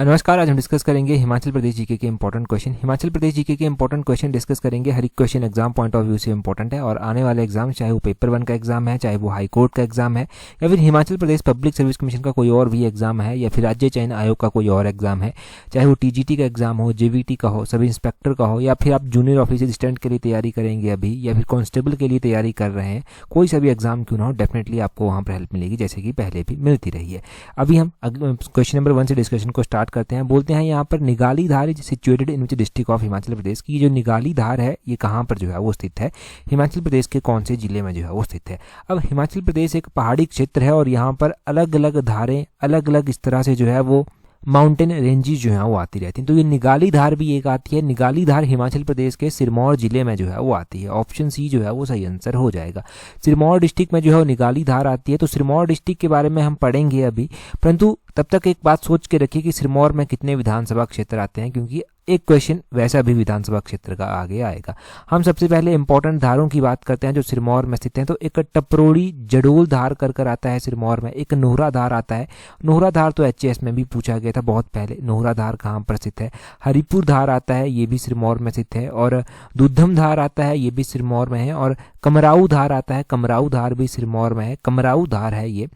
नमस्कार। आज हम डिस्कस करेंगे हिमाचल प्रदेश जीके के important question. Himachal Pradesh GK के इंपॉर्टेंट क्वेश्चन डिस्कस करेंगे। हर एक question exam point of view से इंपॉर्टेंट है और आने वाले एग्जाम चाहे वो पेपर 1 का एग्जाम है, चाहे वो हाई कोर्ट का एग्जाम है, या फिर Himachal Pradesh public service commission का कोई और भी एग्जाम है, या फिर राज्य चयन आयोग का कोई और एग्जाम है, चाहे वो टीजीटी का एग्जाम हो, जेवीटी का हो, सब इंस्पेक्टर का हो, या फिर आप जूनियर ऑफिसर असिस्टेंट के लिए तैयारी करेंगे अभी, या फिर कांस्टेबल के लिए तैयारी कर रहे हैं, कोई सा भी एग्जाम क्यों ना हो, डेफिनेटली आपको वहाँ पर हेल्प मिलेगी, जैसे कि पहले भी मिलती रही है। अभी हम क्वेश्चन नंबर 1 से डिस्कशन को स्टार्ट करते हैं। बोलते हैं यहाँ पर Nigali Dhar is situated in which district of Himachal Pradesh की जो निगाली धार है ये कहाँ पर जो है वो स्थित है, हिमाचल प्रदेश के कौन से जिले में जो है वो स्थित है। अब हिमाचल प्रदेश एक पहाड़ी क्षेत्र है और यहाँ पर अलग अलग धारें अलग अलग इस तरह से जो है वो माउंटेन रेंजेस जो है वो आती रहती हैं। तो ये निगाली धार भी एक आती है। निगाली धार हिमाचल प्रदेश के सिरमौर जिले में जो है वो आती है। ऑप्शन सी जो है वो सही आंसर हो जाएगा। सिरमौर डिस्ट्रिक्ट में जो है वो निगाली धार आती है। तो सिरमौर डिस्ट्रिक्ट के बारे में हम पढ़ेंगे अभी, परंतु तब तक एक बात सोच के रखिए कि सिरमौर में कितने विधानसभा क्षेत्र आते हैं, क्योंकि एक क्वेश्चन वैसा भी विधानसभा क्षेत्र का आगे आएगा। हम सबसे पहले इंपॉर्टेंट धारों की बात करते हैं जो सिरमौर में स्थित हैं। तो एक टपरोड़ी जडोल धार कर आता है सिरमौर में। एक नोहरा धार आता है। नोहरा धार तो एचएएस में भी पूछा गया था बहुत पहले। नोहरा धार कहाँ पर स्थित है। हरिपुर धार आता है, ये भी सिरमौर में स्थित है। और दूधम धार आता है, ये भी सिरमौर में है। और कमराऊ धार आता है, कमराऊ धार भी सिरमौर में है। कमराऊ धार है ये,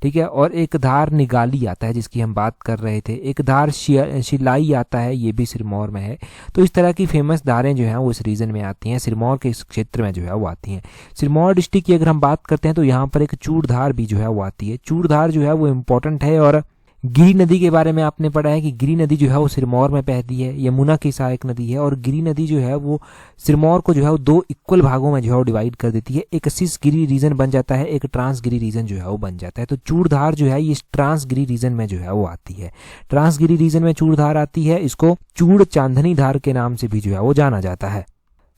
ठीक है। और एक धार निगाली आता है जिसकी हम बात कर रहे थे। एक धार शिलाई आता है, ये भी सिरमौर में है। तो इस तरह की फेमस धारें जो हैं वो इस रीजन में आती हैं, सिरमौर के इस क्षेत्र में जो है वो आती हैं। सिरमौर डिस्ट्रिक्ट की अगर हम बात करते हैं तो यहाँ पर एक चूड़धार भी जो है वो आती है। चूड़धार जो है वो इम्पोर्टेंट है। और गिरी नदी के बारे में आपने पढ़ा है कि गिरी नदी जो है वो सिरमौर में बहती है, यमुना की सहायक नदी है। और गिरी नदी जो है वो सिरमौर को जो है वो 2 इक्वल भागों में जो है वो डिवाइड कर देती है। एक सिसगिरी रीजन बन जाता है, एक ट्रांसगिरी रीजन जो है वो बन जाता है। तो चूड़धार जो है ये ट्रांसगिरी रीजन में जो है वो आती है। ट्रांसगिरी रीजन में चूड़धार आती है। इसको चूड़ चांदनी धार के नाम से भी जो है वो जाना जाता है।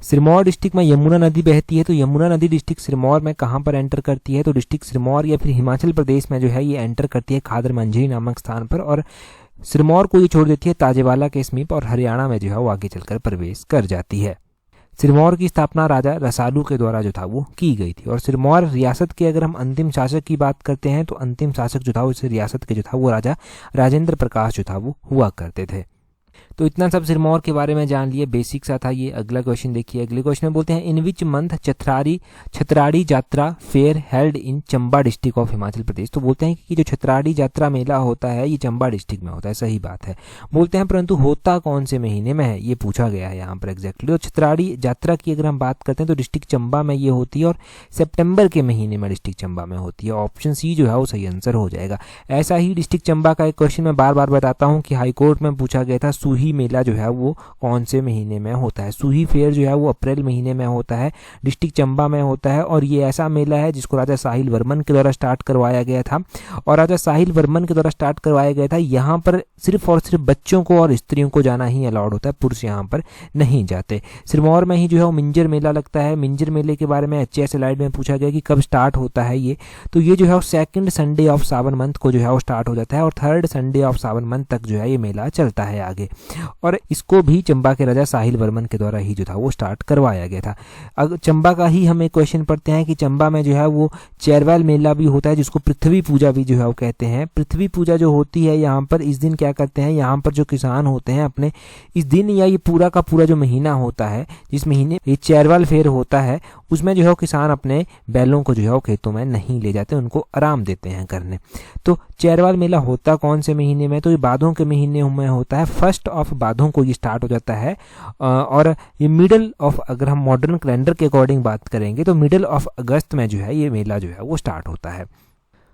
सिरमौर डिस्ट्रिक्ट में यमुना नदी बहती है। तो यमुना नदी डिस्ट्रिक्ट सिरमौर में कहाँ पर एंटर करती है, तो डिस्ट्रिक्ट सिरमौर या फिर हिमाचल प्रदेश में जो है ये एंटर करती है खादर मंझरी नामक स्थान पर। और सिरमौर को ये छोड़ देती है ताजेवाला के समीप और हरियाणा में जो है वो आगे चलकर प्रवेश कर जाती है। सिरमौर की स्थापना राजा रसालू के द्वारा जो था वो की गई थी। और सिरमौर रियासत के अगर हम अंतिम शासक की बात करते हैं तो अंतिम शासक जो था उस रियासत के जो था वो राजा राजेंद्र प्रकाश जो था वो हुआ करते थे। तो इतना सब सिरमौर के बारे में जान लिए, बेसिक सा था ये। अगला क्वेश्चन देखिए। अगले क्वेश्चन में बोलते हैं in which month Chhatrari Jatra fair held in Chamba district of Himachal Pradesh. तो बोलते हैं कि जो छतराड़ी जात्रा मेला होता है ये चंबा डिस्ट्रिक्ट में होता है, सही बात है। बोलते हैं परंतु होता कौन से महीने में है, ये पूछा गया है यहाँ पर एग्जैक्टली। तो छतराड़ी जात्रा की अगर हम बात करते हैं तो डिस्ट्रिक्ट चंबा में ये होती है और सितंबर के महीने में डिस्ट्रिक्ट चंबा में होती है। ऑप्शन सी जो है वो सही आंसर हो जाएगा। ऐसा ही डिस्ट्रिक्ट चंबा का एक क्वेश्चन मैं बार बार बताता हूँ कि हाईकोर्ट में पूछा गया था सूही मेला जो है वो कौन से महीने में होता है। सूही फेयर जो है वो अप्रैल महीने में होता है, डिस्ट्रिक्ट चंबा में होता है। और ये ऐसा मेला है जिसको राजा साहिल वर्मन के द्वारा स्टार्ट करवाया गया था। और राजा साहिल वर्मन के द्वारा स्टार्ट करवाया गया था। यहाँ पर सिर्फ और सिर्फ बच्चों को और स्त्रियों को जाना ही अलाउड होता है, पुरुष यहाँ पर नहीं जाते। सिरमौर में ही जो है वो मिंजर मेला लगता है। मिंजर मेले के बारे में एचएएस स्लाइड में पूछा गया कि कब स्टार्ट होता है ये, तो ये जो है वो 2nd संडे ऑफ सावन मंथ को जो है वो स्टार्ट हो जाता है और 3rd संडे ऑफ सावन मंथ तक जो है ये मेला चलता है आगे। और इसको भी चंबा के राजा साहिल वर्मन के द्वारा ही जो था वो स्टार्ट करवाया गया था। अगर चंबा का ही हम एक क्वेश्चन पढ़ते हैं कि चंबा में जो है वो चेरवाल मेला भी होता है जिसको पृथ्वी पूजा भी जो है वो कहते हैं। पृथ्वी पूजा जो होती है यहाँ पर, इस दिन क्या करते हैं, यहाँ पर जो किसान होते हैं अपने इस दिन या ये पूरा का पूरा जो महीना होता है जिस महीने ये चेरवाल फेयर होता है उसमें जो है किसान अपने बैलों को जो है वो खेतों में नहीं ले जाते, उनको आराम देते हैं करने। तो चेरवाल मेला होता कौन से महीने में, तो ये बादों के महीने में होता है। 1st ऑफ बादों को ये स्टार्ट हो जाता है। और ये मिडल ऑफ, अगर हम मॉडर्न कैलेंडर के अकॉर्डिंग बात करेंगे तो मिडल ऑफ अगस्त में जो है ये मेला जो है वो स्टार्ट होता है।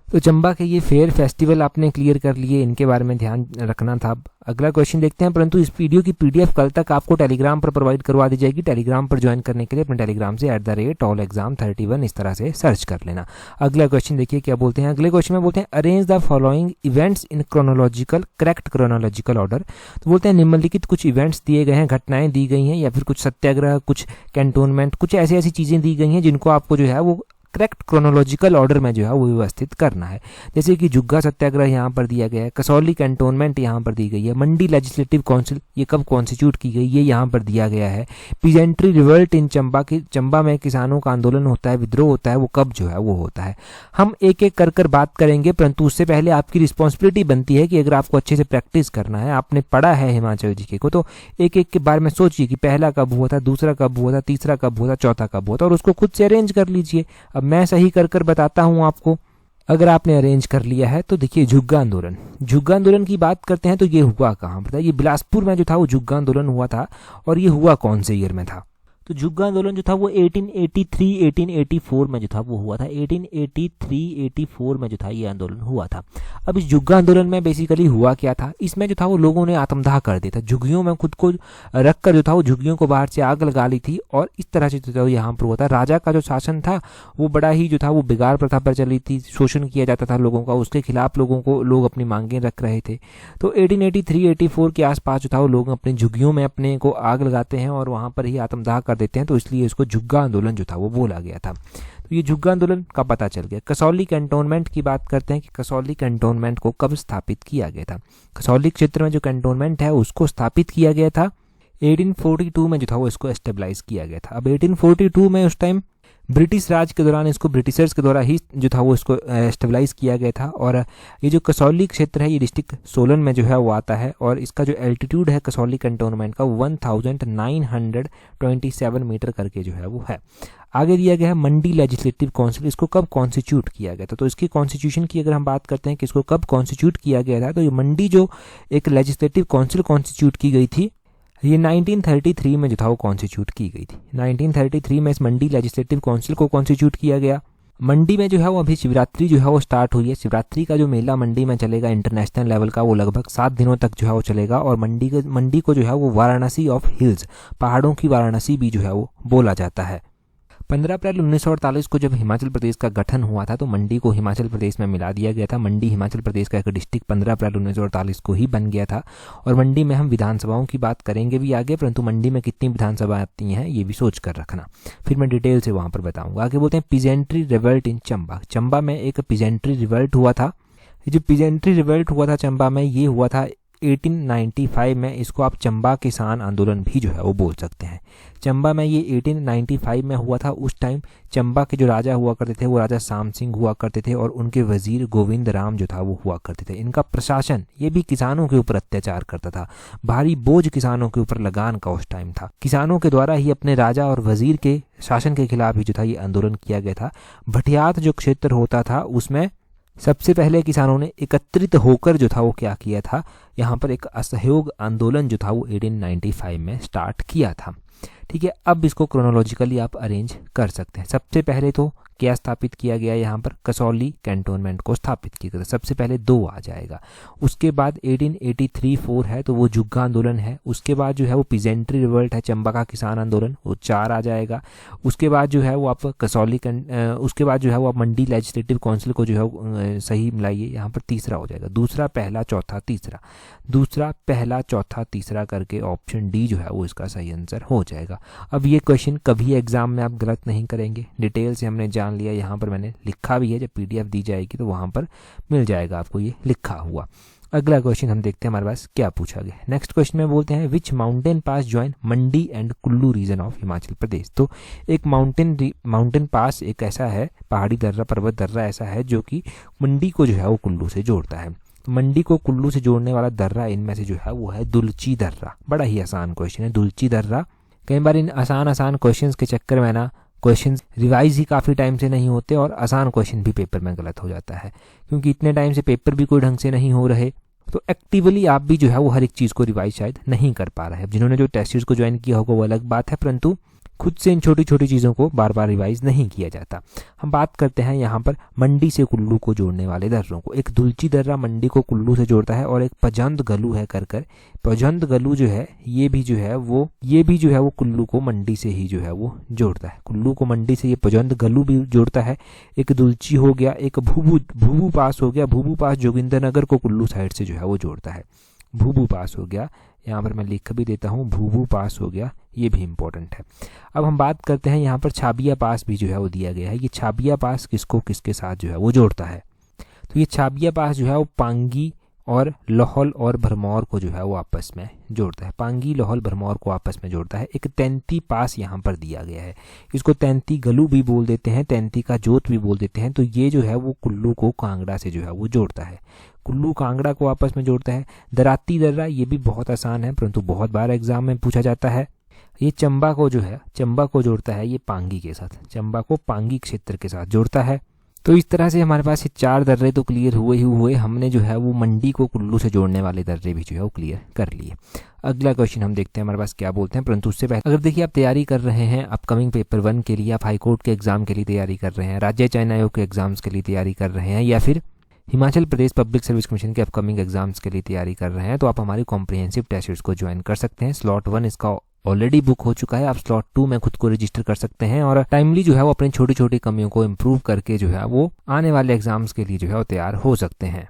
तो चंबा के ये फेयर फेस्टिवल आपने क्लियर कर लिए, इनके बारे में ध्यान रखना था। अगला क्वेश्चन देखते हैं, परंतु इस वीडियो की पीडीएफ कल तक आपको टेलीग्राम पर प्रोवाइड करवा दी जाएगी। टेलीग्राम पर ज्वाइन करने के लिए अपने टेलीग्राम से @allexam31 इस तरह से सर्च कर लेना। अगला क्वेश्चन देखिए क्या बोलते हैं। अगले क्वेश्चन में बोलते हैं arrange the following events in correct chronological order. तो बोलते हैं निम्नलिखित कुछ इवेंट्स दिए गए हैं, घटनाएं दी गई हैं या फिर कुछ सत्याग्रह, कुछ कैंटोनमेंट, कुछ ऐसी चीजें दी गई हैं जिनको आपको जो है वो करेक्ट क्रोनोलॉजिकल ऑर्डर में जो है वो व्यवस्थित करना है। जैसे कि जुग्गा सत्याग्रह यहाँ पर दिया गया है, कसौली कैंटोनमेंट यहाँ पर दी गई है, मंडी लेजिस्लेटिव काउंसिल ये कब कॉन्स्टिट्यूट की गई ये यहाँ पर दिया गया है, पीजेंट्री रिवोल्ट इन चंबा में किसानों का आंदोलन होता है, विद्रोह होता है, वो कब जो है वो होता है। हम एक एक कर बात करेंगे, परंतु उससे पहले आपकी रिस्पॉन्सिबिलिटी बनती है कि अगर आपको अच्छे से प्रैक्टिस करना है, आपने पढ़ा है हिमाचल जीके को, तो एक एक के बारे में सोचिए कि पहला कब हुआ था, दूसरा कब हुआ था, तीसरा कब हुआ था, चौथा कब हुआ था, और उसको खुद से अरेंज कर लीजिए। अब मैं सही कर बताता हूं आपको। अगर आपने अरेंज कर लिया है तो देखिए, जुग्गा आंदोलन की बात करते हैं तो ये हुआ कहाँ पर था? ये बिलासपुर में जो था वो जुग्गा आंदोलन हुआ था। और ये हुआ कौन से ईयर में था? तो जुग्गा आंदोलन जो था वो 1884 में जो था वो हुआ था। 1884 में जो था ये आंदोलन हुआ था। अब इस जुग्गा आंदोलन में बेसिकली हुआ क्या था? इसमें जो था वो लोगों ने आत्मदाह कर दिया था, झुग्गियों में खुद को रखकर जो था वो झुग्गियों को बाहर से आग लगा ली थी। और इस तरह से जो था यहाँ पर हुआ था। राजा का जो शासन था वो बड़ा ही जो था वो बिगाड़ प्रथा पर चली थी, शोषण किया जाता था लोगों का, उसके खिलाफ लोग अपनी मांगें रख रहे थे। तो 1883-84 के आसपास जो था वो लोग अपनी झुग्गियों में अपने को आग लगाते हैं और वहां पर ही आत्मदाह कर देते हैं। तो इसलिए इसको जुग्गा आंदोलन जो था वो बोला गया था। तो ये जुग्गा आंदोलन का पता चल गया। कसौली कैंटोनमेंट की बात करते हैं कि कसौली कैंटोनमेंट को कब स्थापित किया गया था? कसौली क्षेत्र में जो कैंटोनमेंट है उसको स्थापित किया गया था 1842 में जो था वो इसको एस्टेब्लाइज किया गया था। अब 1842 में उस टाइम ब्रिटिश राज के दौरान इसको ब्रिटिशर्स के द्वारा ही जो था वो इसको एस्टेब्लाइज किया गया था। और ये जो कसौली क्षेत्र है ये डिस्ट्रिक्ट सोलन में जो है वो आता है। और इसका जो एल्टीट्यूड है कसौली कैंटोनमेंट का 1927 मीटर करके जो है वो है। आगे दिया गया है मंडी लेजिस्लेटिव काउंसिल, इसको कब कॉन्स्टिट्यूट किया गया था? तो इसकी कॉन्स्टिट्यूशन की अगर हम बात करते हैं कि इसको कब कॉन्स्टिट्यूट किया गया था, तो ये मंडी जो एक लेजिस्लेटिव काउंसिल कॉन्स्टिट्यूट की गई थी ये 1933 में जो था वो कॉन्स्टिट्यूट की गई थी। 1933 में इस मंडी लेजिस्लेटिव काउंसिल को कॉन्स्टिट्यूट किया गया। मंडी में जो है वो अभी शिवरात्रि जो है वो स्टार्ट हुई है। शिवरात्रि का जो मेला मंडी में चलेगा इंटरनेशनल लेवल का, वो लगभग 7 दिनों तक जो है वो चलेगा। और मंडी को जो है वो वाराणसी ऑफ हिल्स, पहाड़ों की वाराणसी भी जो है वो बोला जाता है। 15 अप्रैल 1948 को जब हिमाचल प्रदेश का गठन हुआ था तो मंडी को हिमाचल प्रदेश में मिला दिया गया था। मंडी हिमाचल प्रदेश का एक डिस्ट्रिक्ट 15 अप्रैल 1948 को ही बन गया था। और मंडी में हम विधानसभाओं की बात करेंगे भी आगे, परंतु मंडी में कितनी विधानसभा आती हैं ये भी सोच कर रखना, फिर मैं डिटेल से वहां पर बताऊंगा। आगे बोलते हैं peasantry revolt in Chamba. Chamba में एक पीजेंट्री रिवोल्ट हुआ था। ये जो पीजेंट्री रिवोल्ट हुआ था चंबा में, ये हुआ था 1895 में। इसको आप चंबा किसान आंदोलन भी जो है वो बोल सकते हैं। चंबा में ये 1895 में हुआ था। उस टाइम चंबा के जो राजा हुआ करते थे वो राजा शाम सिंह हुआ करते थे और उनके वजीर गोविंद राम जो था वो हुआ करते थे। इनका प्रशासन ये भी किसानों के ऊपर अत्याचार करता था। भारी बोझ किसानों के ऊपर लगान का उस टाइम था। किसानों के द्वारा ही अपने राजा और वजीर के शासन के खिलाफ ही जो था ये आंदोलन किया गया था। भटियात जो क्षेत्र होता था उसमें सबसे पहले किसानों ने एकत्रित होकर जो था वो क्या किया था, यहाँ पर एक असहयोग आंदोलन जो था वो 1895 में स्टार्ट किया था। ठीक है, अब इसको क्रोनोलॉजिकली आप अरेंज कर सकते हैं। सबसे पहले तो क्या स्थापित किया गया, यहाँ पर कसौली कैंटोनमेंट को स्थापित किया गया। सबसे पहले 2 आ जाएगा। उसके बाद 1883-4 है तो वो जुग्गा आंदोलन है। उसके बाद जो है वो पीजेंट्री रिवोल्ट है, चंबा का किसान आंदोलन, वो 4 आ जाएगा। उसके बाद जो है वो आप उसके बाद जो है वो आप मंडी लेजिस्लेटिव काउंसिल को जो है सही मिलाइए, यहाँ पर 3 हो जाएगा। दूसरा, पहला, चौथा, तीसरा, दूसरा, पहला, चौथा, तीसरा करके ऑप्शन डी जो है वो इसका सही आंसर हो जाएगा। अब ये क्वेश्चन कभी एग्जाम में आप गलत नहीं करेंगे। डिटेल से हमने जान लिया, यहाँ पर मैंने लिखा भी है, जब पीडीएफ दी जाएगी तो वहां पर मिल जाएगा आपको ये लिखा हुआ। अगला क्वेश्चन हम देखते हैं हमारे पास क्या पूछा गया। नेक्स्ट क्वेश्चन में बोलते हैं which mountain pass join Mandi and Kullu region of Himachal Pradesh. तो एक माउंटेन पास एक ऐसा है, पहाड़ी दर्रा, पर्वत दर्रा ऐसा है जो कि मंडी को जो है वो कुल्लू से जोड़ता है। मंडी को कुल्लू से जोड़ने वाला दर्रा इनमें से जो है वो है दुलची दर्रा। बड़ा ही आसान क्वेश्चन है दुलची दर्रा। कई बार इन आसान क्वेश्चंस के चक्कर में ना क्वेश्चंस रिवाइज ही काफ़ी टाइम से नहीं होते और आसान क्वेश्चन भी पेपर में गलत हो जाता है, क्योंकि इतने टाइम से पेपर भी कोई ढंग से नहीं हो रहे। तो एक्टिवली आप भी जो है वो हर एक चीज़ को रिवाइज शायद नहीं कर पा रहे हैं। जिन्होंने जो टेस्ट सीरीज को ज्वाइन किया होगा वो अलग बात है, परंतु खुद से इन छोटी छोटी चीज़ों को बार बार रिवाइज नहीं किया जाता। हम बात करते हैं यहाँ पर मंडी से कुल्लू को जोड़ने वाले दर्रों को। एक दुलची दर्रा मंडी को कुल्लू से जोड़ता है और एक पजंद गलू है कर पजंद गलू जो है ये भी जो है वो कुल्लू को मंडी से ही जो है वो जोड़ता है। कुल्लू को मंडी से ये पजंद गलू भी जोड़ता है। एक दुलची हो गया, एक भूभू पास हो गया। भूभू पास जोगिंदरनगर को कुल्लू साइड से जो है वो जोड़ता है। भूभू पास हो गया, यहाँ पर मैं लिख भी देता हूँ, भूभू पास हो गया, ये भी इंपॉर्टेंट है। अब हम बात करते हैं यहाँ पर छाबिया पास भी जो है वो दिया गया है। ये छाबिया पास किसको किसके साथ जो है वो जोड़ता है? तो ये छाबिया पास जो है वो पांगी और लाहौल और भरमौर को जो है वो आपस में जोड़ता है। पांगी लाहौल भरमौर को आपस में जोड़ता है। एक तैंती पास यहाँ पर दिया गया है, इसको तैंती गलू भी बोल देते हैं, तैंती का जोत भी बोल देते हैं। तो ये जो है वो कुल्लू को कांगड़ा से जो है वो जोड़ता है, कुल्लू कांगड़ा को आपस में जोड़ता है। दराती दर्रा, ये भी बहुत आसान है परंतु बहुत बार एग्जाम में पूछा जाता है। ये चंबा को जो है, चंबा को जोड़ता है ये पांगी के साथ, चंबा को पांगी क्षेत्र के साथ जोड़ता है। तो इस तरह से हमारे पास ये 4 दर्रे तो क्लियर हुए ही हुए। हमने जो है वो मंडी को कुल्लू से जोड़ने वाले दर्रे भी जो है वो क्लियर कर लिए। अगला क्वेश्चन हम देखते हैं हमारे पास क्या बोलते हैं, परंतु उससे पहले अगर देखिए आप तैयारी कर रहे हैं अपकमिंग पेपर 1 के लिए, आप हाईकोर्ट के एग्जाम के लिए तैयारी कर रहे हैं, राज्य चयन आयोग के एग्जाम्स के लिए तैयारी कर रहे हैं, या फिर Himachal Pradesh public service commission के अपकमिंग एग्जाम्स के लिए तैयारी कर रहे हैं, तो आप हमारी कॉम्प्रिहेंसिव टेस्ट सीरीज को ज्वाइन कर सकते हैं। स्लॉट 1 इसका ऑलरेडी बुक हो चुका है, आप स्लॉट 2 में खुद को रजिस्टर कर सकते हैं और टाइमली जो है वो अपनी छोटी छोटी कमियों को इम्प्रूव करके जो है वो आने वाले एग्जाम्स के लिए जो है वो तैयार हो सकते हैं।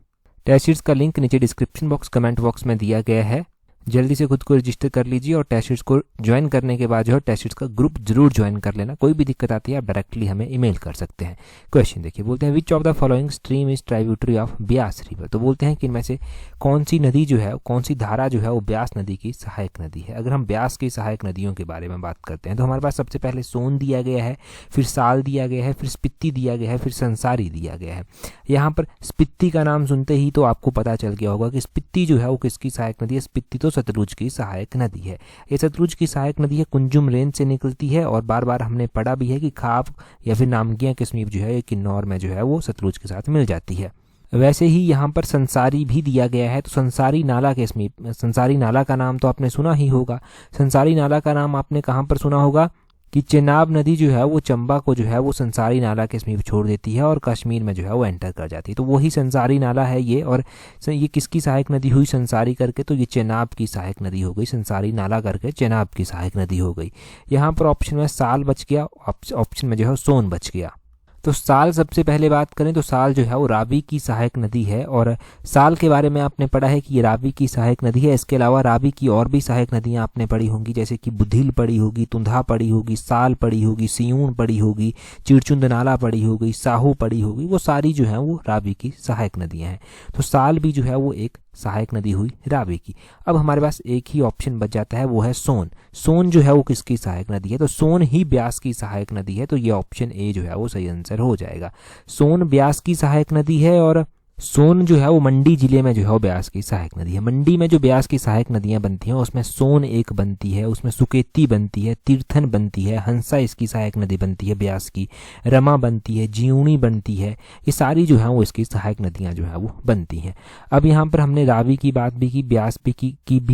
टेस्ट सीरीज का लिंक नीचे डिस्क्रिप्शन बॉक्स कमेंट बॉक्स में दिया गया है, जल्दी से खुद को रजिस्टर कर लीजिए और टेस्ट सीरीज को ज्वाइन करने के बाद जो है टेस्ट सीरीज का ग्रुप जरूर ज्वाइन कर लेना। कोई भी दिक्कत आती है आप डायरेक्टली हमें ईमेल कर सकते हैं। क्वेश्चन देखिए, बोलते हैं which of the following stream is tributary of Beas river. तो बोलते हैं कि इनमें से कौन सी नदी जो है, कौन सी धारा जो है वो ब्यास नदी की सहायक नदी है। अगर हम ब्यास की सहायक नदियों के बारे में बात करते हैं तो हमारे पास सबसे पहले सोन दिया गया है, फिर साल दिया गया है, फिर स्पिति दिया गया है, फिर संसारी दिया गया है। यहाँ पर स्पिति का नाम सुनते ही तो आपको पता चल गया होगा कि स्पिति जो है वो किसकी सहायक नदी है। स्पिति तो सतलुज की सहायक नदी है। ये सतलुज की सहायक नदी है, कुंजुम रेंज से निकलती है और बार बार हमने पढ़ा भी है कि खाप या फिर नामगिया के समीप जो है किन्नौर में जो है वो सतलुज के साथ मिल जाती है। वैसे ही यहाँ पर संसारी भी दिया गया है, तो संसारी नाला के समीप, संसारी नाला का नाम तो आपने सुना ही होगा। संसारी नाला का नाम आपने कहाँ पर सुना होगा कि चेनाब नदी जो है वो चंबा को जो है वो संसारी नाला के समीप छोड़ देती है और कश्मीर में जो है वो एंटर कर जाती है। तो वही संसारी नाला है ये, और ये किसकी सहायक नदी हुई संसारी करके, तो ये चेनाब की सहायक नदी हो गई। संसारी नाला करके चेनाब की सहायक नदी हो गई। यहाँ पर ऑप्शन में साल बच गया, ऑप्शन में जो है सोन बच गया। तो साल सबसे पहले बात करें तो साल जो है वो रावी की सहायक नदी है और साल के बारे में आपने पढ़ा है कि ये रावी की सहायक नदी है। इसके अलावा रावी की और भी सहायक नदियां आपने पढ़ी होंगी, जैसे कि बुधिल पढ़ी होगी, तुंधा पढ़ी होगी, साल पढ़ी होगी, सियून पढ़ी होगी, चिड़चुंद नाला पढ़ी होगी, साहू पढ़ी होगी। वो सारी जो है वो रावी की सहायक नदियां हैं। तो साल भी जो है वो एक सहायक नदी हुई रावी की। अब हमारे पास एक ही ऑप्शन बच जाता है, वो है सोन। सोन जो है वो किसकी सहायक नदी है, तो सोन ही ब्यास की सहायक नदी है। तो ये ऑप्शन ए जो है वो सही आंसर हो जाएगा। सोन ब्यास की सहायक नदी है और सोन जो है वो मंडी जिले में जो है वो ब्यास की सहायक नदी है। मंडी में जो ब्यास की सहायक नदियां बनती हैं उसमें सोन एक बनती है, उसमें सुकेती बनती है, तीर्थन बनती है, हंसा इसकी सहायक नदी बनती है ब्यास की, रमा बनती है, जीवनी बनती है। ये सारी जो है वो इसकी सहायक नदियां जो है वो बनती हैं। अब यहाँ पर हमने रावी की बात भी की, ब्यास भी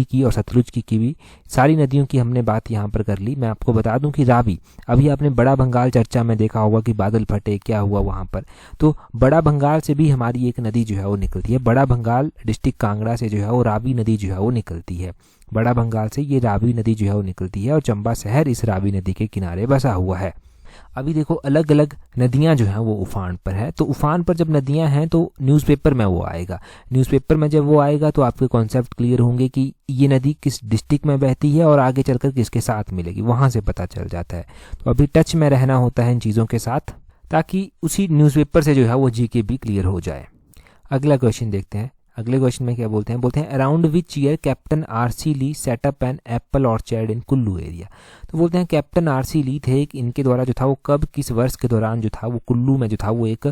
की और सतलुज की भी, सारी नदियों की हमने बात यहाँ पर कर ली। मैं आपको बता दूं कि रावी, अभी आपने बड़ा भंगाल चर्चा में देखा होगा कि बादल फटे, क्या हुआ वहां पर, तो बड़ा भंगाल से भी हमारी एक नदी जो है वो निकलती है। बड़ा भंगाल डिस्ट्रिक्ट कांगड़ा से जो है वो रावी नदी जो है वो निकलती है। बड़ा भंगाल से ये रावी नदी जो है वो निकलती है और चंबा शहर इस रावी नदी के किनारे बसा हुआ है। अभी देखो अलग अलग नदियां जो हैं वो उफान पर है, तो उफान पर जब नदियां हैं तो न्यूज़पेपर में वो आएगा। न्यूज़पेपर में जब वो आएगा तो आपके कॉन्सेप्ट क्लियर होंगे कि ये नदी किस डिस्ट्रिक्ट में बहती है और आगे चलकर किसके साथ मिलेगी, वहां से पता चल जाता है। तो अभी टच में रहना होता है इन चीज़ों के साथ, ताकि उसी न्यूज़पेपर से जो है वो जीके भी क्लियर हो जाए। अगला क्वेश्चन देखते हैं। अगले क्वेश्चन में क्या बोलते हैं around which year captain RC Lee set up an apple orchard in Kullu area. तो बोलते हैं कैप्टन आरसी ली थे, इनके द्वारा जो था वो कब, किस वर्ष के दौरान जो था वो कुल्लू में जो था वो एक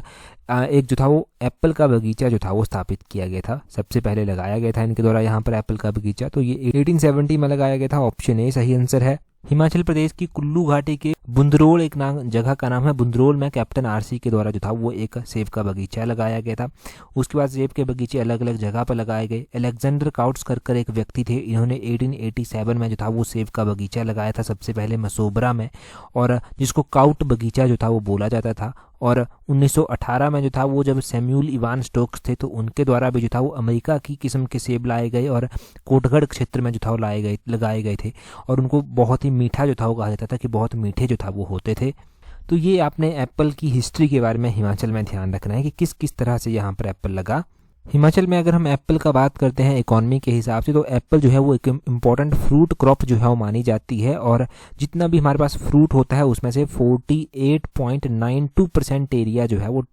जो था वो एप्पल का बगीचा जो था वो स्थापित किया गया था। सबसे पहले लगाया गया था इनके द्वारा यहाँ पर एप्पल का बगीचा, तो ये 1870 में लगाया गया था। ऑप्शन ए सही आंसर है। हिमाचल प्रदेश की कुल्लू घाटी के बुंदरोल एक जगह का नाम है, बुंदरोल में कैप्टन आरसी के द्वारा जो था वो एक सेब का बगीचा लगाया गया था। उसके बाद सेब के बगीचे अलग अलग जगह पर लगाए गए। अलेक्जेंडर काउट्स कर एक व्यक्ति थे, इन्होंने 1887 में जो था वो सेब का बगीचा लगाया था सबसे पहले मसोबरा में, और जिसको काउट बगीचा जो था वो बोला जाता था। और 1918 में जो था वो जब सैम्यूल इवान स्टोक्स थे तो उनके द्वारा भी जो था वो अमेरिका की किस्म के सेब लाए गए और कोटगढ़ क्षेत्र में जो था वो लगाए गए थे, और उनको बहुत ही मीठा जो था वो कहा जाता था कि बहुत मीठे जो था वो होते थे। तो ये आपने एप्पल की हिस्ट्री के बारे में हिमाचल में ध्यान रखना है कि किस किस तरह से यहाँ पर एप्पल लगा हिमाचल में अगर हम एप्पल का बात करते हैं इकोनॉमी के हिसाब से, तो एप्पल जो है वो एक इम्पॉर्टेंट फ्रूट क्रॉप जो है वो मानी जाती है, और जितना भी हमारे पास फ्रूट होता है उसमें से 48.92% एरिया जो है वो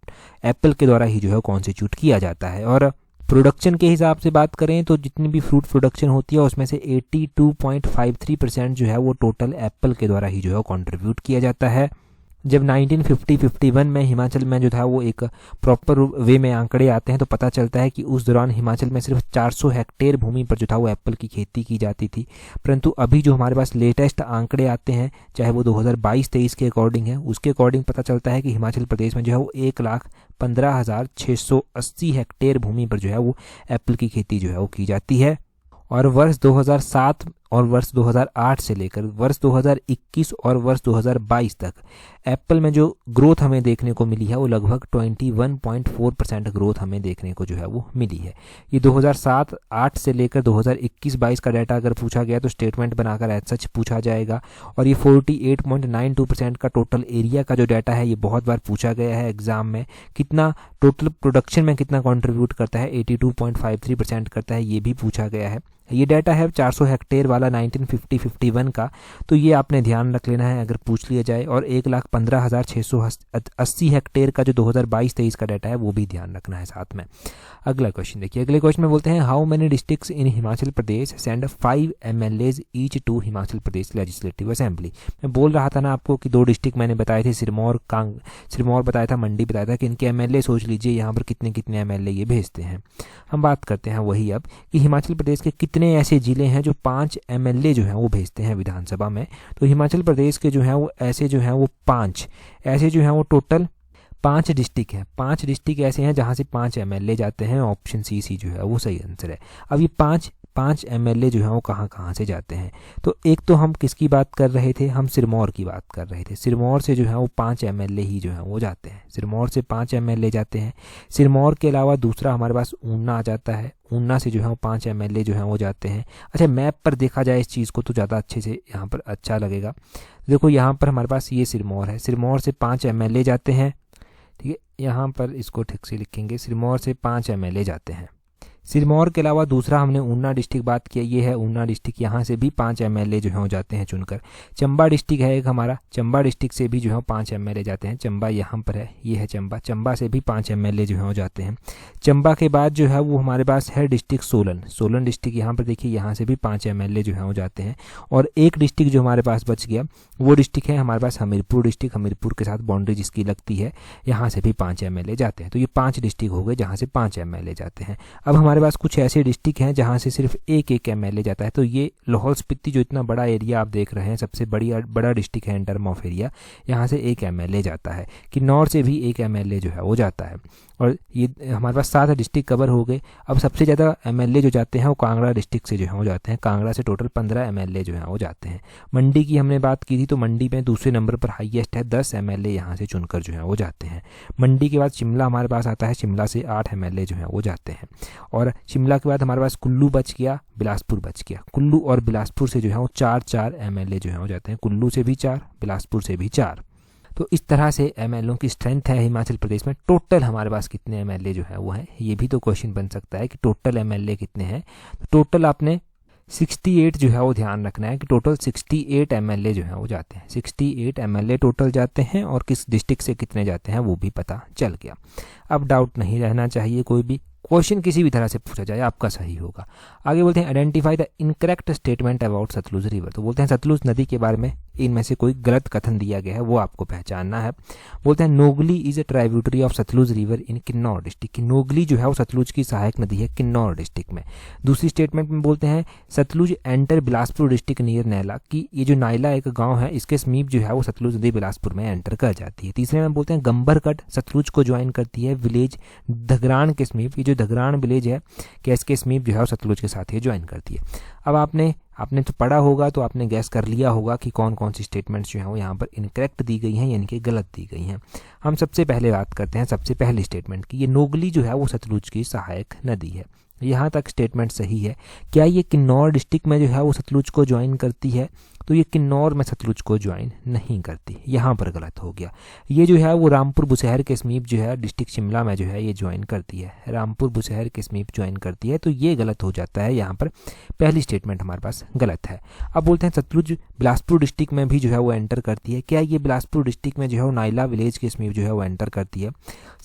एप्पल के द्वारा ही जो है कॉन्स्टिट्यूट किया जाता है। और प्रोडक्शन के हिसाब से बात करें तो जितनी भी फ्रूट प्रोडक्शन होती है उसमें से 82.53% जो है वो टोटल एप्पल के द्वारा ही जो है कंट्रीब्यूट किया जाता है। जब 1950-51 में हिमाचल में जो था वो एक प्रॉपर वे में आंकड़े आते हैं तो पता चलता है कि उस दौरान हिमाचल में सिर्फ 400 हेक्टेयर भूमि पर जो था वो एप्पल की खेती की जाती थी। परंतु अभी जो हमारे पास लेटेस्ट आंकड़े आते हैं, चाहे वो 2022-23 के अकॉर्डिंग है, उसके अकॉर्डिंग पता चलता है कि हिमाचल प्रदेश में जो है वो 1,15,680 हेक्टेयर भूमि पर जो है वो एप्पल की खेती जो है वो की जाती है। और वर्ष 2007 और वर्ष 2008 से लेकर वर्ष 2021 और वर्ष 2022 तक एप्पल में जो ग्रोथ हमें देखने को मिली है वो लगभग 21.4% ग्रोथ हमें देखने को जो है वो मिली है। ये 2007-8 से लेकर 2021-22 का डाटा अगर पूछा गया तो स्टेटमेंट बनाकर एज सच पूछा जाएगा। और ये 48.92% का टोटल एरिया का जो डाटा है ये बहुत बार पूछा गया है एग्जाम में। कितना टोटल प्रोडक्शन में कितना कंट्रीब्यूट करता है, 82.53% करता है, ये भी पूछा गया है। ये डाटा है 400 हेक्टेयर वाला 1950-51 का, तो ये आपने ध्यान रख लेना है अगर पूछ लिया जाए। और 1,15,680 हेक्टेयर का जो 2022-23 का डाटा है वो भी ध्यान रखना है साथ में। अगला क्वेश्चन देखिए, अगले क्वेश्चन में बोलते हैं how many districts in Himachal Pradesh send 5 MLAs each to Himachal Pradesh legislative assembly. मैं बोल रहा था ना आपको कि 2 डिस्ट्रिक्ट मैंने बताए थे, सिरमौर बताया था, मंडी बताया था कि इनके MLA सोच लीजिए यहाँ पर कितने कितने MLA ये भेजते हैं। हम बात करते हैं वही अब कि हिमाचल प्रदेश के कितने ऐसे ज़िले हैं जो 5 MLA जो हैं वो भेजते हैं विधानसभा में। तो हिमाचल प्रदेश के जो हैं वो ऐसे जो हैं वो 5 ऐसे जो हैं वो टोटल 5 डिस्ट्रिक्ट हैं। 5 डिस्ट्रिक्ट ऐसे हैं जहाँ से 5 MLA जाते हैं। ऑप्शन सी जो है वो सही आंसर है। अब ये 5 MLA जो हैं वो कहाँ से जाते हैं, तो एक तो हम किसकी बात कर रहे थे, हम सिरमौर की बात कर रहे थे। सिरमौर से जो है वो 5 MLA ही जो हैं वो जाते हैं, सिरमौर से 5 MLA जाते हैं। सिरमौर के अलावा दूसरा हमारे पास ऊना आ जाता है, ऊना से जो है वो 5 MLA जो हैं वो जाते हैं। अच्छा, मैप पर देखा जाए इस चीज़ को तो ज़्यादा अच्छे से यहाँ पर अच्छा लगेगा। देखो यहाँ पर हमारे पास ये सिरमौर है, सिरमौर से 5 MLA जाते हैं, ठीक है। यहाँ पर इसको ठीक से लिखेंगे, सिरमौर से 5 MLA जाते हैं। सिरमौर के अलावा दूसरा हमने ऊना डिस्ट्रिक्ट बात किया, ये है ऊना डिस्ट्रिक्ट, यहाँ से भी 5 MLA जो हैं हो जाते हैं चुनकर। चंबा डिस्ट्रिक्ट है एक हमारा, चंबा डिस्ट्रिक्ट से भी जो है 5 MLA जाते हैं। चंबा यहाँ पर है, ये है चंबा, चंबा से भी 5 MLA जो हैं हो जाते हैं। चंबा के बाद जो है वो हमारे पास है डिस्ट्रिक्ट सोलन डिस्ट्रिक्ट, यहाँ पर देखिए यहाँ से भी 5 MLA जो हैं हो जाते हैं। और एक डिस्ट्रिक्ट जो हमारे पास बच गया वो डिस्ट्रिक्ट है हमारे पास हमीरपुर डिस्ट्रिक्ट, हमीरपुर के साथ बाउंड्री जिसकी लगती है, यहाँ से भी 5 MLA जाते हैं। तो ये 5 डिस्ट्रिक्ट हो गए जहाँ से 5 MLA जाते हैं। अब हमारे पास कुछ ऐसे डिस्ट्रिक्ट हैं जहां से सिर्फ एक MLA जाता है। तो ये लाहौल स्पीति जो इतना बड़ा एरिया आप देख रहे हैं, सबसे बड़ा डिस्ट्रिक्ट है इन टर्म ऑफ एरिया, यहाँ से एक MLA जाता है। किन्नौर से भी एक MLA जो है वो जाता है। और ये हमारे पास 7 डिस्ट्रिक्ट कवर हो गए। अब सबसे ज़्यादा MLA जो जाते हैं वो कांगड़ा डिस्ट्रिक्ट से जो है वो जाते हैं, कांगड़ा से टोटल 15 MLA जो है वो जाते हैं। मंडी की हमने बात की थी, तो मंडी में दूसरे नंबर पर हाईएस्ट है, 10 MLA यहाँ से चुनकर जो है वो जाते हैं। मंडी के बाद शिमला हमारे पास आता है, शिमला से 8 MLA जो है वो जाते हैं। और शिमला के बाद हमारे पास कुल्लू बच गया, बिलासपुर बच गया। कुल्लू और बिलासपुर से जो है वो 4 MLA जो है वो जाते हैं, कुल्लू से भी 4, बिलासपुर से भी 4। तो इस तरह से MLA की स्ट्रेंथ है हिमाचल प्रदेश में। टोटल हमारे पास कितने MLA जो है वो है, ये भी तो क्वेश्चन बन सकता है कि टोटल MLA कितने हैं। तो टोटल आपने 68 जो है वो ध्यान रखना है कि टोटल 68 MLA जो है वो जाते हैं, 68 MLA टोटल जाते हैं। और किस डिस्ट्रिक्ट से कितने जाते हैं वो भी पता चल गया। अब डाउट नहीं रहना चाहिए, कोई भी क्वेश्चन किसी भी तरह से पूछा जाए आपका सही होगा। आगे बोलते हैं identify the incorrect statement about Sutlej river. तो बोलते हैं सतलुज नदी के बारे में इनमें से कोई गलत कथन दिया गया है वो आपको पहचानना है। बोलते हैं Nogli is a tributary of Sutlej river in Kinnaur district. Nogli जो है वो सतलुज की सहायक नदी है किन्नौर डिस्ट्रिक्ट में। दूसरी स्टेटमेंट में बोलते हैं Sutlej enter Bilaspur district near Naila, कि ये जो नायला एक गाँव है इसके समीप जो है वो सतलुज नदी बिलासपुर में एंटर कर जाती है। तीसरे में बोलते हैं गंबरकट सतलुज को ज्वाइन करती है विलेज धगरान के समीप। ये जो धगरान विलेज है कि इसके समीप जो है वो सतलुज के साथ ये ज्वाइन करती है। अब आपने तो पढ़ा होगा तो आपने गैस कर लिया होगा कि कौन कौन सी स्टेटमेंट्स जो हैं वो यहाँ पर इनकरेक्ट दी गई हैं यानी कि गलत दी गई हैं। हम सबसे पहले बात करते हैं सबसे पहली स्टेटमेंट की। ये नोगली जो है वो सतलुज की सहायक नदी है, यहाँ तक स्टेटमेंट सही है। क्या ये किन्नौर डिस्ट्रिक्ट में जो है वो सतलुज को ज्वाइन करती है? तो ये किन्नौर में सतलुज को ज्वाइन नहीं करती, यहाँ पर गलत हो गया। ये जो है वो रामपुर बुशहर के समीप जो है डिस्ट्रिक्ट शिमला में जो है ये ज्वाइन करती है, रामपुर बुशहर के समीप ज्वाइन करती है, तो ये गलत हो जाता है, यहाँ पर पहली स्टेटमेंट हमारे पास गलत है। अब बोलते हैं सतलुज बिलासपुर डिस्ट्रिक्ट में भी जो है वो एंटर करती है। क्या ये बिलासपुर डिस्ट्रिक्ट में जो है वो नाइला विलेज के समीप जो है वो एंटर करती है?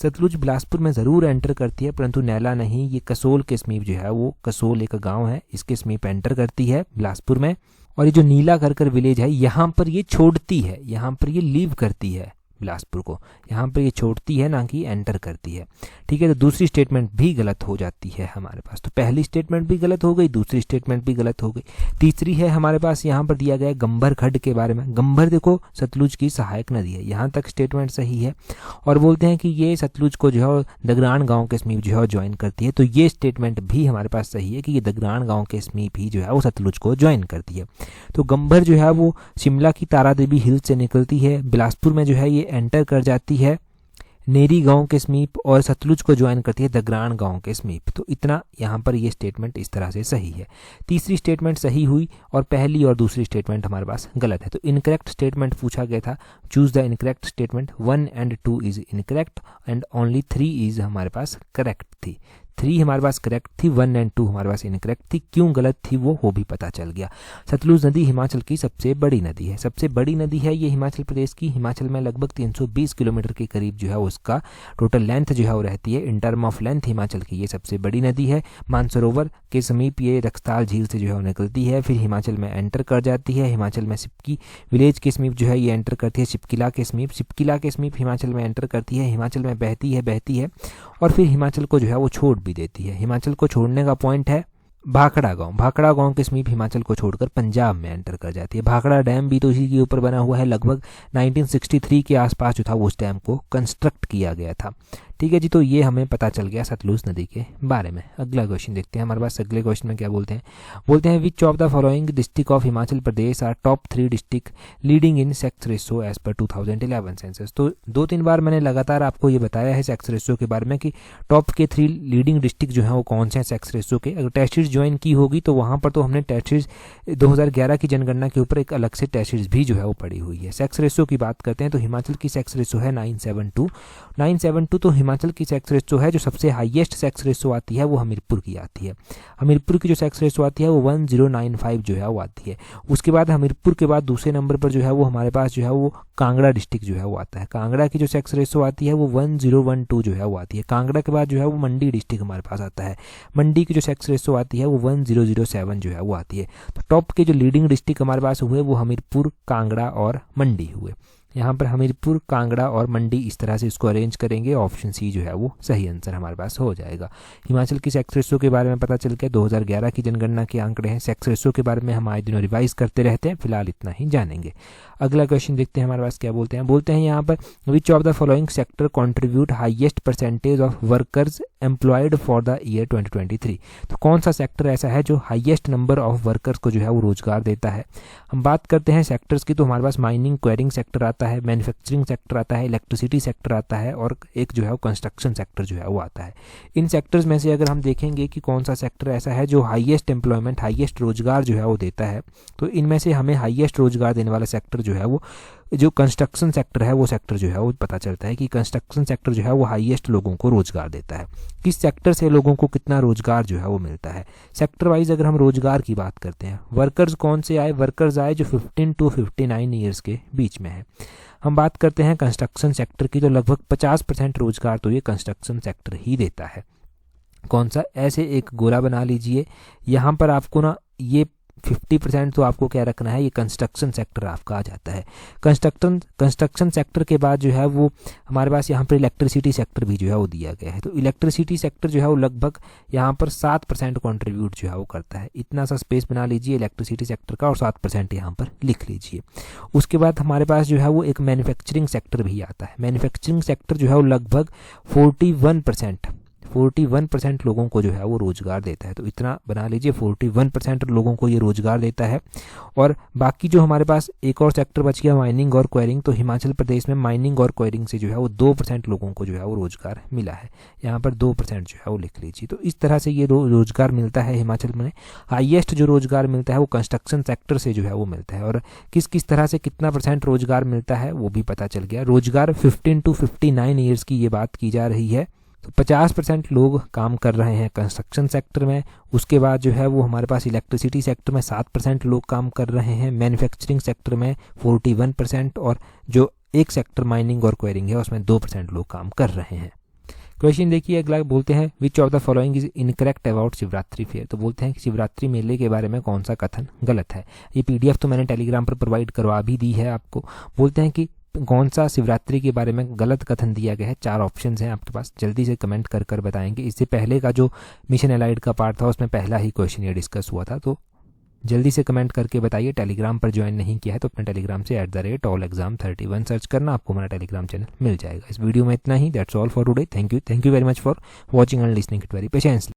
सतलुज बिलासपुर में ज़रूर एंटर करती है, परंतु नैला नहीं, ये कसोल के समीप जो है वो, कसोल एक गांव है, इसके समीप एंटर करती है बिलासपुर में। और ये जो नीला कर विलेज है, यहाँ पर ये छोड़ती है, यहाँ पर ये लीव करती है बिलासपुर को, यहाँ पर ये छोड़ती है ना कि एंटर करती है। ठीक है, तो दूसरी स्टेटमेंट भी गलत हो जाती है हमारे पास। तो पहली स्टेटमेंट भी गलत हो गई, दूसरी स्टेटमेंट भी गलत हो गई। तीसरी है हमारे पास, यहाँ पर दिया गया है गंभर खड्ड के बारे में। गंभर देखो सतलुज की सहायक नदी है, यहाँ तक स्टेटमेंट सही है। और बोलते हैं कि ये सतलुज को जो है दगरान गाँव के समीप जो है ज्वाइन करती है, तो ये स्टेटमेंट भी हमारे पास सही है कि ये दगरान गाँव के समीप ही जो है वो सतलुज को ज्वाइन करती है। तो गंभर जो है वो शिमला की तारा देवी हिल्स से निकलती है, बिलासपुर में जो है ये एंटर कर जाती है नेरी गांव के समीप, और सतलुज को ज्वाइन करती है दगरान गांव के समीप। तो इतना यहाँ पर ये स्टेटमेंट इस तरह से सही है। तीसरी स्टेटमेंट सही हुई और पहली और दूसरी स्टेटमेंट हमारे पास गलत है। तो इनकरेक्ट स्टेटमेंट पूछा गया था, choose the incorrect statement. 1 and 2 is incorrect and only 3 is हमारे पास करेक्ट थी। 3 हमारे पास करेक्ट थी, 1 and 2 हमारे पास इनकरेक्ट थी। क्यों गलत थी वो भी पता चल गया। सतलुज नदी हिमाचल की सबसे बड़ी नदी है, सबसे बड़ी नदी है ये हिमाचल प्रदेश की। हिमाचल में लगभग 320 किलोमीटर के करीब जो है उसका टोटल लेंथ जो है वो रहती है। In term of length Himachal की ये सबसे बड़ी नदी है। मानसरोवर के समीप ये रक्सताल झील से जो है वो निकलती है, फिर हिमाचल में एंटर कर जाती है। हिमाचल में सिपकी विलेज के समीप जो है ये एंटर करती है, सिपकिला के समीप, सिपकिला के समीप हिमाचल में एंटर करती है। हिमाचल में बहती है और फिर हिमाचल को जो है वो छोड़ भी देती है। हिमाचल को छोड़ने का पॉइंट है भाखड़ा गांव, भाखड़ा गांव के समीप हिमाचल को छोड़कर पंजाब में एंटर कर जाती है। भाखड़ा डैम भी तो इसी के ऊपर बना हुआ है, लगभग 1963 के आसपास जो था वो उस डैम को कंस्ट्रक्ट किया गया था। ठीक है जी, तो ये हमें पता चल गया सतलुज नदी के बारे में। अगला क्वेश्चन देखते हैं हमारे पास। अगले क्वेश्चन में क्या बोलते हैं which of the following district of Himachal Pradesh are top 3 district leading in sex ratio as per 2011 census. तो 2-3 बार मैंने लगातार आपको ये बताया है सेक्स रेशो के बारे में कि टॉप के 3 लीडिंग डिस्ट्रिक्ट जो है वो कौन से हैं सेक्स रेशो के। अगर टेस्ट सीरीज ज्वाइन की होगी तो वहाँ पर तो हमने टेस्ट सीरीज 2011 की जनगणना के ऊपर एक अलग से टेस्ट सीरीज भी जो है वो पड़ी हुई है। सेक्स रेशो की बात करते हैं तो हिमाचल की सेक्स रेशो है 972। तो हिमाचल की सेक्स रेशो है, जो सबसे हाईएस्ट सेक्स रेशो आती है वो हमीरपुर की आती है। हमीरपुर की जो सेक्स रेशो आती है वो 1095 जो है वो आती है। उसके बाद हमीरपुर के बाद दूसरे नंबर पर जो है वो हमारे पास जो है वो कांगड़ा डिस्ट्रिक्ट जो है वो आता है। कांगड़ा की जो सेक्स रेशो आती है वो 1012 जो है वो आती है। कांगड़ा के बाद जो है वो मंडी डिस्ट्रिक्ट हमारे पास आता है। मंडी की जो सेक्स रेशो आती है वो 1007 जो है वो आती है। तो टॉप के जो लीडिंग डिस्ट्रिक्ट हमारे पास हुए वो हमीरपुर, कांगड़ा और मंडी हुए। यहाँ पर हमीरपुर, कांगड़ा और मंडी इस तरह से इसको अरेंज करेंगे। ऑप्शन सी जो है वो सही आंसर हमारे पास हो जाएगा। हिमाचल की सेक्स रेशो के बारे में पता चल गया, 2011 की जनगणना के आंकड़े हैं। सेक्स रेशो के बारे में हम आए दिनों रिवाइज करते रहते हैं, फिलहाल इतना ही जानेंगे। अगला क्वेश्चन देखते हैं हमारे पास क्या बोलते हैं यहाँ पर विच of the following sector contribute highest percentage of workers employed for the year 2023। तो कौन सा सेक्टर ऐसा है जो हाईएस्ट नंबर ऑफ वर्कर्स को जो है वो रोजगार देता है। हम बात करते हैं सेक्टर्स की तो हमारे पास माइनिंग क्वेरिंग सेक्टर आता है, मैन्युफैक्चरिंग सेक्टर आता है, इलेक्ट्रिसिटी सेक्टर आता है और एक जो है वो कंस्ट्रक्शन सेक्टर जो है वो आता है। इन सेक्टर्स में से अगर हम देखेंगे कि कौन सा सेक्टर ऐसा है जो हाईएस्ट एम्प्लॉयमेंट, हाईएस्ट रोजगार जो है वो देता है, तो इनमें से हमें हाईएस्ट रोजगार देने वाला सेक्टर जो है वो जो कंस्ट्रक्शन सेक्टर है वो सेक्टर जो है वो पता चलता है कि कंस्ट्रक्शन सेक्टर जो है वो हाईएस्ट लोगों को रोजगार देता है। किस सेक्टर से लोगों को कितना रोजगार जो है वो मिलता है। सेक्टर वाइज अगर हम रोजगार की बात करते हैं, वर्कर्स कौन से आए, वर्कर्स आए जो 15 to 59 ईयर्स के बीच में है। हम बात करते हैं कंस्ट्रक्शन सेक्टर की तो लगभग 50% रोजगार तो ये कंस्ट्रक्शन सेक्टर ही देता है। कौन सा, ऐसे एक गोला बना लीजिए, यहाँ पर आपको ना ये 50% तो आपको क्या रखना है, ये कंस्ट्रक्शन सेक्टर आपका आ जाता है। कंस्ट्रक्शन सेक्टर के बाद जो है वो हमारे पास यहाँ पर इलेक्ट्रिसिटी सेक्टर भी जो है वो दिया गया है। तो इलेक्ट्रिसिटी सेक्टर जो है वो लगभग यहाँ पर 7% कॉन्ट्रीब्यूट जो है वो करता है। इतना सा स्पेस बना लीजिए इलेक्ट्रिसिटी सेक्टर का और 7% यहाँ पर लिख लीजिए। उसके बाद हमारे पास जो है वो एक मैन्युफैक्चरिंग सेक्टर भी आता है। मैन्युफैक्चरिंग सेक्टर जो है वो लगभग 41% लोगों को जो है वो रोजगार देता है। तो इतना बना लीजिए, 41% लोगों को ये रोजगार देता है। और बाकी जो हमारे पास एक और सेक्टर बच गया माइनिंग और क्वेरिंग, तो हिमाचल प्रदेश में माइनिंग और क्वेरिंग से जो है वो 2% लोगों को जो है वो रोजगार मिला है। यहाँ पर 2% जो है वो लिख लीजिए। तो इस तरह से ये रोजगार मिलता है हिमाचल में। हाईएस्ट जो रोजगार मिलता है वो कंस्ट्रक्शन सेक्टर से जो है वो मिलता है। और किस किस तरह से कितना % रोजगार मिलता है वो भी पता चल गया। रोजगार 15 to 59 ईयर्स की ये बात की जा रही है। तो 50% लोग काम कर रहे हैं कंस्ट्रक्शन सेक्टर में। उसके बाद जो है वो हमारे पास इलेक्ट्रिसिटी सेक्टर में 7% लोग काम कर रहे हैं। मैन्युफैक्चरिंग सेक्टर में 41% और जो एक सेक्टर माइनिंग और क्वेरिंग है उसमें 2% लोग काम कर रहे हैं। क्वेश्चन देखिए अगला, बोलते हैं which of the following is incorrect about Shivratri fair. तो बोलते हैं कि शिवरात्रि मेले के बारे में कौन सा कथन गलत है। ये PDF तो मैंने टेलीग्राम पर प्रोवाइड करवा भी दी है आपको। बोलते हैं कि कौन सा शिवरात्रि के बारे में गलत कथन दिया गया है। 4 ऑप्शन हैं आपके पास, जल्दी से कमेंट कर कर बताएंगे। इससे पहले का जो मिशन एलाइड का पार्ट था उसमें पहला ही क्वेश्चन ये डिस्कस हुआ था। तो जल्दी से कमेंट करके बताइए। टेलीग्राम पर ज्वाइन नहीं किया है तो अपने टेलीग्राम से @allexam31 सर्च करना, आपको हमारा टेलीग्राम चैनल मिल जाएगा। इस वीडियो में इतना ही। That's all for today. Thank you very much for watching and listening it very patiently.